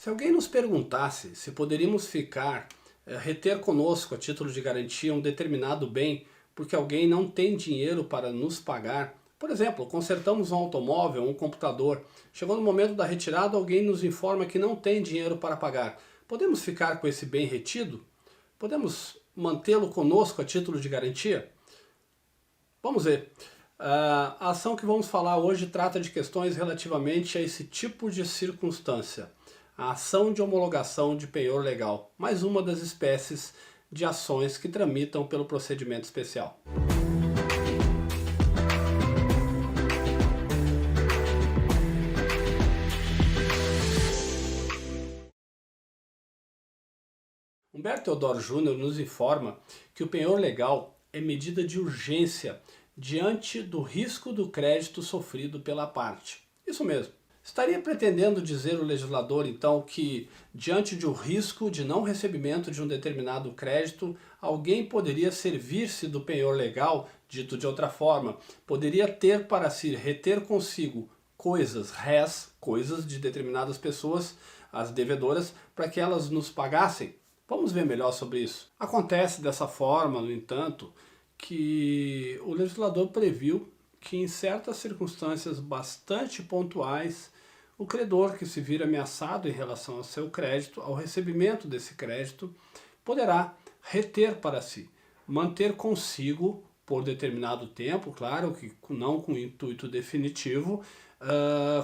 Se alguém nos perguntasse se poderíamos reter conosco a título de garantia um determinado bem porque alguém não tem dinheiro para nos pagar, por exemplo, consertamos um automóvel, um computador, chegou no momento da retirada, alguém nos informa que não tem dinheiro para pagar. Podemos ficar com esse bem retido? Podemos mantê-lo conosco a título de garantia? Vamos ver. A ação que vamos falar hoje trata de questões relativamente a esse tipo de circunstância. A ação de homologação de penhor legal, mais uma das espécies de ações que tramitam pelo procedimento especial. Humberto Teodoro Júnior nos informa que o penhor legal é medida de urgência diante do risco do crédito sofrido pela parte. Isso mesmo. Estaria pretendendo dizer o legislador, então, que diante de um risco de não recebimento de um determinado crédito, alguém poderia servir-se do penhor legal, dito de outra forma, poderia ter para si reter consigo coisas, res, coisas de determinadas pessoas, as devedoras, para que elas nos pagassem? Vamos ver melhor sobre isso. Acontece dessa forma, no entanto, que o legislador previu que em certas circunstâncias bastante pontuais, o credor que se vir ameaçado em relação ao seu crédito, ao recebimento desse crédito, poderá reter para si, manter consigo por determinado tempo, claro que não com intuito definitivo,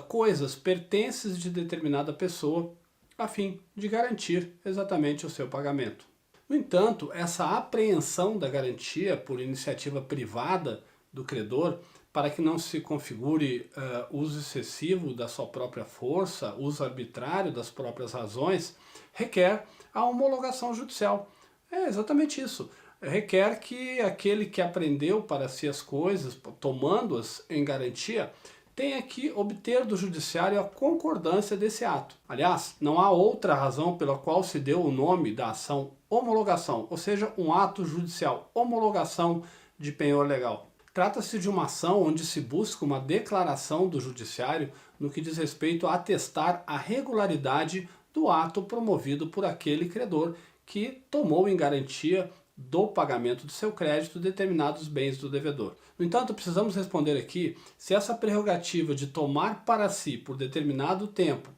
coisas, pertences de determinada pessoa, a fim de garantir exatamente o seu pagamento. No entanto, essa apreensão da garantia por iniciativa privada do credor, para que não se configure uso excessivo da sua própria força, uso arbitrário das próprias razões, requer a homologação judicial. É exatamente isso. Requer que aquele que apreendeu para si as coisas, tomando-as em garantia, tenha que obter do judiciário a concordância desse ato. Aliás, não há outra razão pela qual se deu o nome da ação homologação, ou seja, um ato judicial, homologação de penhor legal. Trata-se de uma ação onde se busca uma declaração do judiciário no que diz respeito a atestar a regularidade do ato promovido por aquele credor que tomou em garantia do pagamento do seu crédito determinados bens do devedor. No entanto, precisamos responder aqui se essa prerrogativa de tomar para si por determinado tempo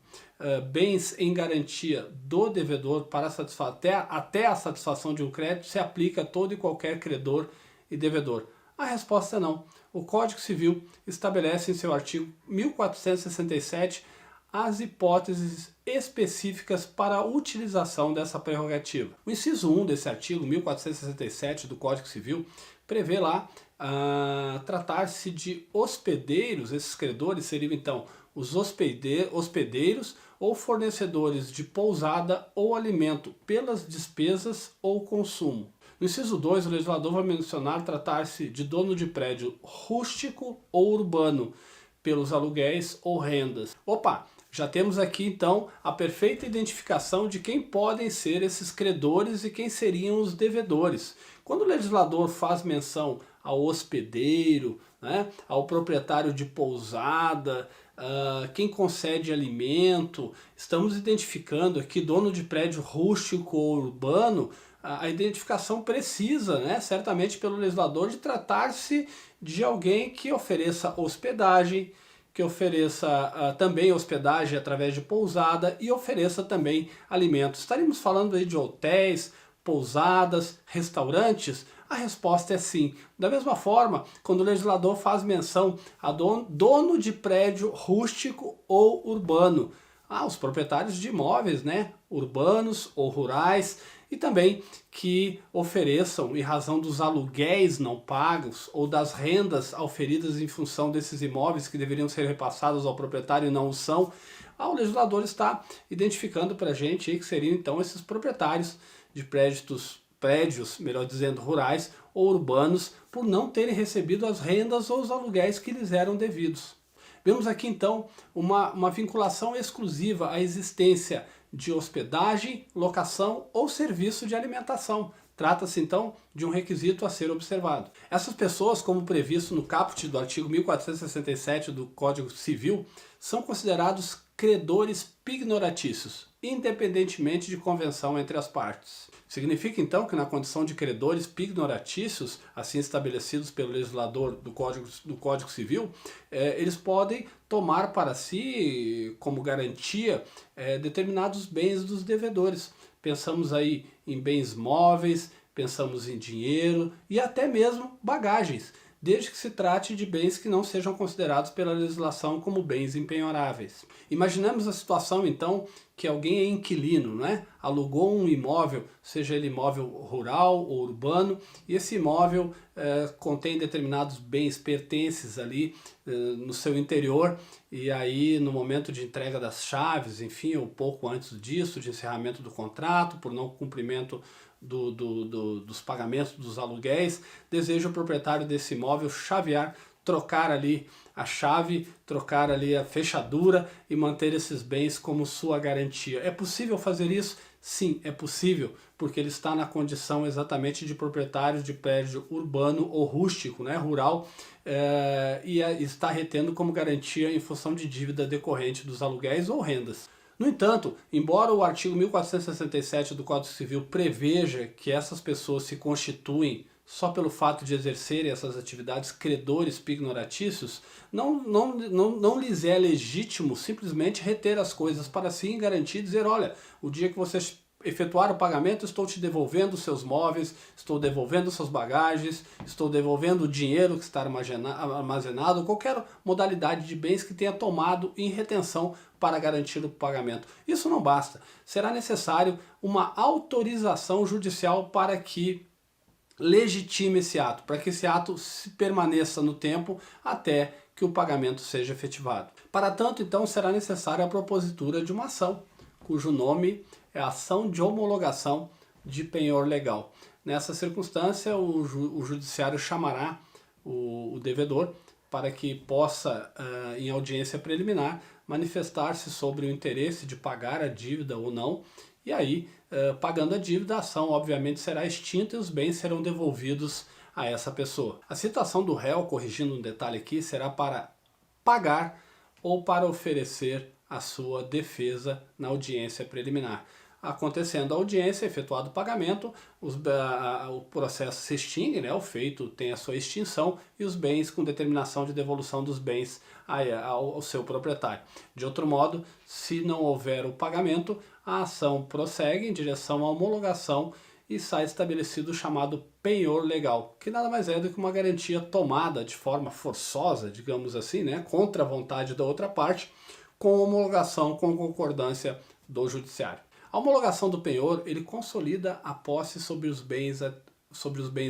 bens em garantia do devedor para até a satisfação de um crédito se aplica a todo e qualquer credor e devedor. A resposta é não. O Código Civil estabelece em seu artigo 1467 as hipóteses específicas para a utilização dessa prerrogativa. O inciso 1 desse artigo 1467 do Código Civil prevê lá tratar-se de hospedeiros. Esses credores seriam então os hospedeiros ou fornecedores de pousada ou alimento pelas despesas ou consumo. No inciso 2, o legislador vai mencionar tratar-se de dono de prédio rústico ou urbano pelos aluguéis ou rendas. Opa! Já temos aqui então a perfeita identificação de quem podem ser esses credores e quem seriam os devedores. Quando o legislador faz menção ao hospedeiro, né, ao proprietário de pousada, quem concede alimento, estamos identificando aqui dono de prédio rústico ou urbano, a identificação precisa, né, certamente pelo legislador, de tratar-se de alguém que ofereça hospedagem, que ofereça também hospedagem através de pousada e ofereça também alimentos. Estaríamos falando aí de hotéis, pousadas, restaurantes? A resposta é sim. Da mesma forma, quando o legislador faz menção a dono de prédio rústico ou urbano, os proprietários de imóveis, né, urbanos ou rurais, e também que ofereçam, em razão dos aluguéis não pagos ou das rendas auferidas em função desses imóveis que deveriam ser repassados ao proprietário e não o são, o legislador está identificando para a gente aí que seriam então esses proprietários de prédios, melhor dizendo, rurais ou urbanos, por não terem recebido as rendas ou os aluguéis que lhes eram devidos. Vemos aqui então uma vinculação exclusiva à existência de hospedagem, locação ou serviço de alimentação. Trata-se então de um requisito a ser observado. Essas pessoas, como previsto no caput do artigo 1467 do Código Civil, são considerados credores pignoratícios. independentemente de convenção entre as partes. Significa então que na condição de credores pignoratícios, assim estabelecidos pelo legislador do Código Civil, eles podem tomar para si como garantia determinados bens dos devedores. Pensamos aí em bens móveis, pensamos em dinheiro e até mesmo bagagens, desde que se trate de bens que não sejam considerados pela legislação como bens impenhoráveis. Imaginemos a situação então que alguém é inquilino, né? Alugou um imóvel, seja ele imóvel rural ou urbano, e esse imóvel contém determinados bens pertences ali no seu interior, e aí no momento de entrega das chaves, enfim, ou pouco antes disso, de encerramento do contrato, por não cumprimento dos pagamentos dos aluguéis, deseja o proprietário desse imóvel chavear, trocar ali a chave, trocar ali a fechadura e manter esses bens como sua garantia. É possível fazer isso? Sim, é possível, porque ele está na condição exatamente de proprietário de prédio urbano ou rústico, né, rural, e está retendo como garantia em função de dívida decorrente dos aluguéis ou rendas. No entanto, embora o artigo 1467 do Código Civil preveja que essas pessoas se constituem só pelo fato de exercerem essas atividades credores pignoratícios, não lhes é legítimo simplesmente reter as coisas para si e garantir e dizer, olha, o dia que você efetuar o pagamento, estou te devolvendo os seus móveis, estou devolvendo suas bagagens, estou devolvendo o dinheiro que está armazenado, qualquer modalidade de bens que tenha tomado em retenção para garantir o pagamento. Isso não basta. Será necessário uma autorização judicial para que legitime esse ato, para que esse ato permaneça no tempo até que o pagamento seja efetivado. Para tanto, então, será necessária a propositura de uma ação, cujo nome é ação de homologação de penhor legal. Nessa circunstância, o judiciário chamará o devedor para que possa, em audiência preliminar, manifestar-se sobre o interesse de pagar a dívida ou não, e aí, pagando a dívida, a ação obviamente será extinta e os bens serão devolvidos a essa pessoa. A citação do réu, corrigindo um detalhe aqui, será para pagar ou para oferecer a sua defesa na audiência preliminar. Acontecendo a audiência, efetuado o pagamento, o processo se extingue, né? O feito tem a sua extinção e os bens com determinação de devolução dos bens ao seu proprietário. De outro modo, se não houver o pagamento, a ação prossegue em direção à homologação e sai estabelecido o chamado penhor legal, que nada mais é do que uma garantia tomada de forma forçosa, digamos assim, né? Contra a vontade da outra parte, com homologação, com concordância do judiciário. A homologação do penhor, ele consolida a posse sobre os bens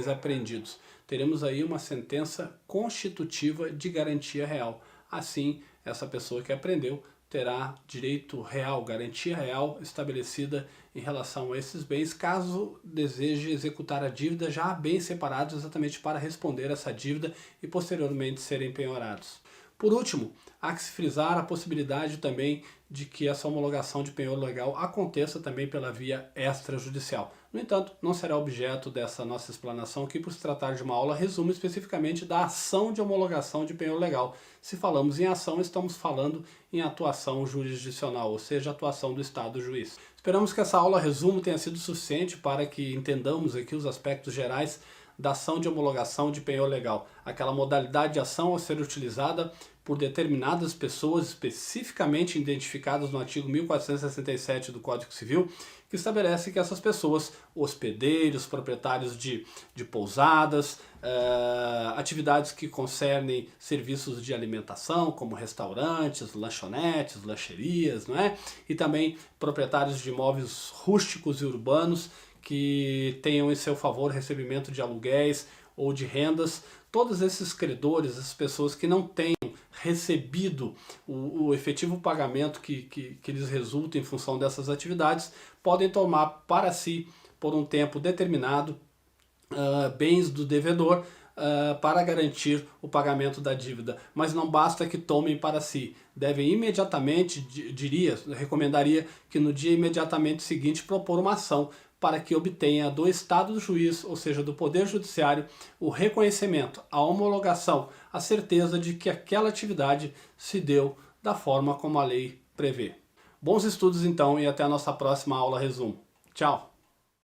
apreendidos. Teremos aí uma sentença constitutiva de garantia real. Assim, essa pessoa que apreendeu terá direito real, garantia real estabelecida em relação a esses bens, caso deseje executar a dívida já bem separados exatamente para responder essa dívida e posteriormente serem penhorados. Por último, há que se frisar a possibilidade também de que essa homologação de penhor legal aconteça também pela via extrajudicial. No entanto, não será objeto dessa nossa explanação aqui, por se tratar de uma aula resumo especificamente da ação de homologação de penhor legal. Se falamos em ação, estamos falando em atuação jurisdicional, ou seja, atuação do Estado juiz. Esperamos que essa aula resumo tenha sido suficiente para que entendamos aqui os aspectos gerais da ação de homologação de penhor legal, aquela modalidade de ação a ser utilizada por determinadas pessoas especificamente identificadas no artigo 1467 do Código Civil, que estabelece que essas pessoas, hospedeiros, proprietários de pousadas, atividades que concernem serviços de alimentação, como restaurantes, lanchonetes, lancherias, não é? E também proprietários de imóveis rústicos e urbanos, que tenham em seu favor recebimento de aluguéis ou de rendas, todos esses credores, essas pessoas que não tenham recebido o efetivo pagamento que lhes resulta em função dessas atividades, podem tomar para si, por um tempo determinado, bens do devedor para garantir o pagamento da dívida. Mas não basta que tomem para si, devem imediatamente, recomendaria que no dia imediatamente seguinte propor uma ação para que obtenha do Estado do juiz, ou seja, do Poder Judiciário, o reconhecimento, a homologação, a certeza de que aquela atividade se deu da forma como a lei prevê. Bons estudos então e até a nossa próxima aula resumo. Tchau!